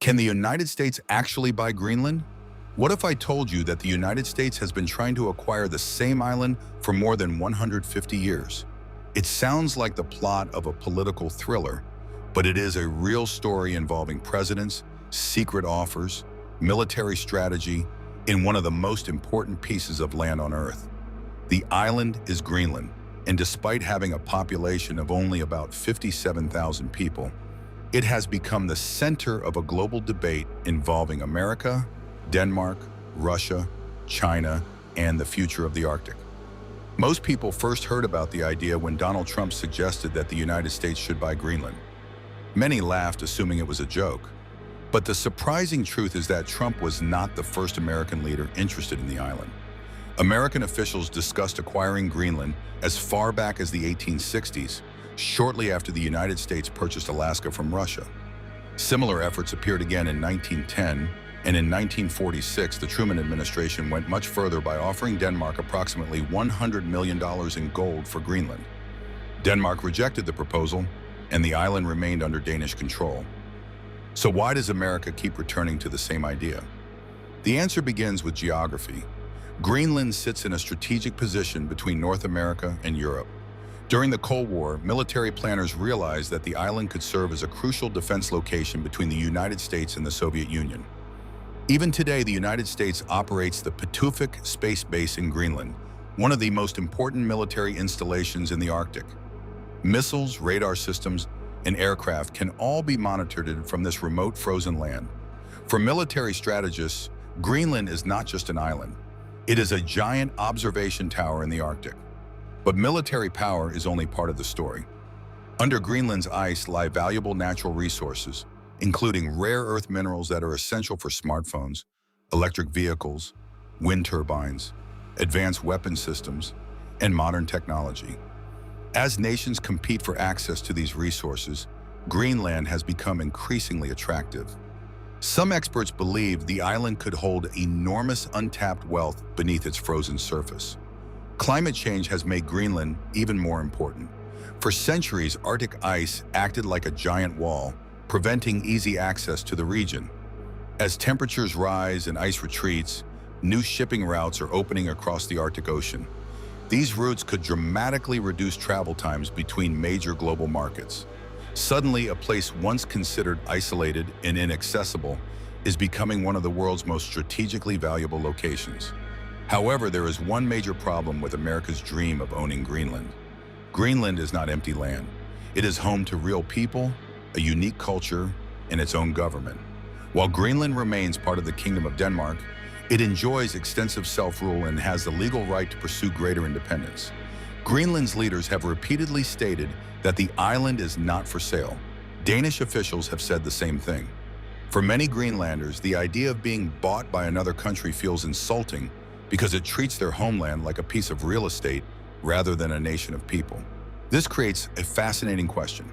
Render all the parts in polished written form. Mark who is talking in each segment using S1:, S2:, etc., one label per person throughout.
S1: Can the United States actually buy Greenland? What if I told you that the United States has been trying to acquire the same island for more than 150 years? It sounds like the plot of a political thriller, but it is a real story involving presidents, secret offers, military strategy, in one of the most important pieces of land on Earth. The island is Greenland, and despite having a population of only about 57,000 people, it has become the center of a global debate involving America, Denmark, Russia, China, and the future of the Arctic. Most people first heard about the idea when Donald Trump suggested that the United States should buy Greenland. Many laughed, assuming it was a joke. But the surprising truth is that Trump was not the first American leader interested in the island. American officials discussed acquiring Greenland as far back as the 1860s, shortly after the United States purchased Alaska from Russia. Similar efforts appeared again in 1910, and in 1946, the Truman administration went much further by offering Denmark approximately $100 million in gold for Greenland. Denmark rejected the proposal, and the island remained under Danish control. So why does America keep returning to the same idea? The answer begins with geography. Greenland sits in a strategic position between North America and Europe. During the Cold War, military planners realized that the island could serve as a crucial defense location between the United States and the Soviet Union. Even today, the United States operates the Pituffik Space Base in Greenland, one of the most important military installations in the Arctic. Missiles, radar systems, and aircraft can all be monitored from this remote frozen land. For military strategists, Greenland is not just an island. It is a giant observation tower in the Arctic. But military power is only part of the story. Under Greenland's ice lie valuable natural resources, including rare earth minerals that are essential for smartphones, electric vehicles, wind turbines, advanced weapon systems, and modern technology. As nations compete for access to these resources, Greenland has become increasingly attractive. Some experts believe the island could hold enormous untapped wealth beneath its frozen surface. Climate change has made Greenland even more important. For centuries, Arctic ice acted like a giant wall, preventing easy access to the region. As temperatures rise and ice retreats, new shipping routes are opening across the Arctic Ocean. These routes could dramatically reduce travel times between major global markets. Suddenly, a place once considered isolated and inaccessible is becoming one of the world's most strategically valuable locations. However, there is one major problem with America's dream of owning Greenland. Greenland is not empty land. It is home to real people, a unique culture, and its own government. While Greenland remains part of the Kingdom of Denmark, it enjoys extensive self-rule and has the legal right to pursue greater independence. Greenland's leaders have repeatedly stated that the island is not for sale. Danish officials have said the same thing. For many Greenlanders, the idea of being bought by another country feels insulting because it treats their homeland like a piece of real estate rather than a nation of people. This creates a fascinating question.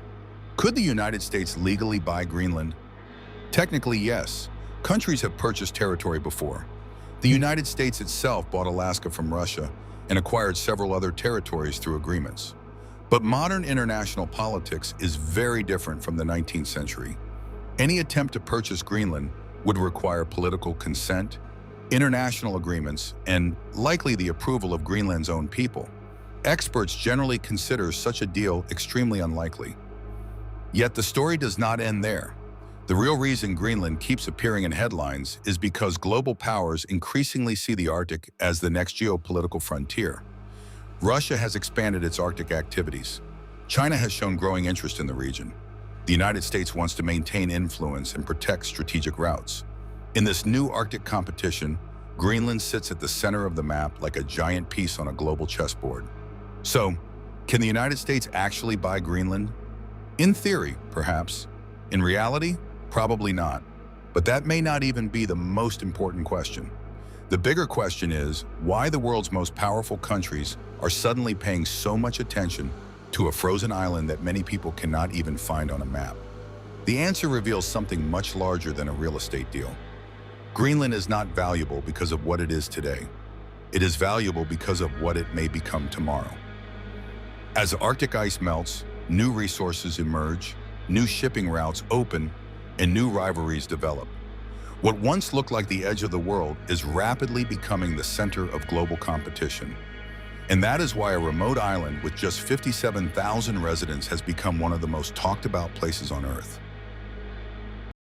S1: Could the United States legally buy Greenland? Technically, yes. Countries have purchased territory before. The United States itself bought Alaska from Russia and acquired several other territories through agreements. But modern international politics is very different from the 19th century. Any attempt to purchase Greenland would require political consent, international agreements, and likely the approval of Greenland's own people. Experts generally consider such a deal extremely unlikely. Yet the story does not end there. The real reason Greenland keeps appearing in headlines is because global powers increasingly see the Arctic as the next geopolitical frontier. Russia has expanded its Arctic activities. China has shown growing interest in the region. The United States wants to maintain influence and protect strategic routes. In this new Arctic competition, Greenland sits at the center of the map like a giant piece on a global chessboard. So, can the United States actually buy Greenland? In theory, perhaps. In reality, probably not. But that may not even be the most important question. The bigger question is why the world's most powerful countries are suddenly paying so much attention to a frozen island that many people cannot even find on a map. The answer reveals something much larger than a real estate deal. Greenland is not valuable because of what it is today. It is valuable because of what it may become tomorrow. As Arctic ice melts, new resources emerge, new shipping routes open, and new rivalries develop. What once looked like the edge of the world is rapidly becoming the center of global competition. And that is why a remote island with just 57,000 residents has become one of the most talked about places on Earth.